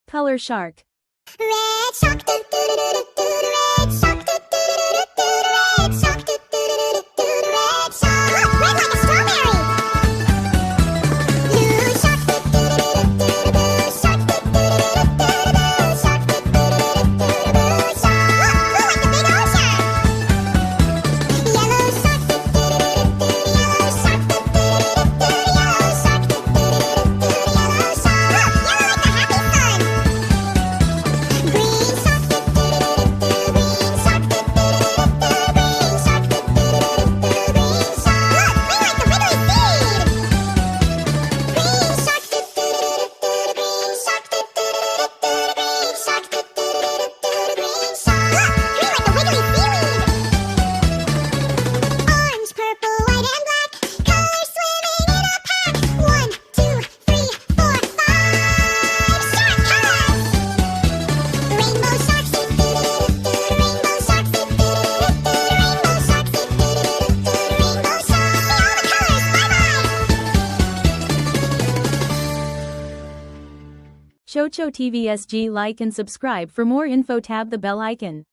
Color shark. Red shark, doo doo doo doo doo, red shark, doo doo doo doo doo, red shark, doo doo doo doo doo, red shark. Look, red like a strawberry. Blue shark, doo doo doo doo doo, blue shark, doo doo doo doo doo, blue shark, doo doo doo doo doo, blue shark. Look, blue like the big ocean. Yellow shark, doo doo doo doo doo, yellow shark, doo doo doo doo doo, yellow shark, doo doo doo doo doo, yellow shark. Look, yellow like the happy sun. Green shark, doo doo doo doo doo, green shark, doo doo doo doo doo, green shark, doo doo doo doo doo, green shark. Look, green like the Wiggly seed. Green shark, doo doo doo doo doo, green shark, doo doo doo doo doo, green shark, doo doo doo doo doo, green shark. Look, green like the Wiggly seaweed. Orange, purple, white, and black, colors swimming in a pack. 1, 2, 3, 4, 5 shark colors. Rainbow sharks, doo doo doo doo, rainbow sharks, doo doo doo doo, rainbow sharks, doo doo doo doo, rainbow sharks. See all the colors. Bye bye. Chocho TV SG. Like and subscribe for more info. Tab the bell icon.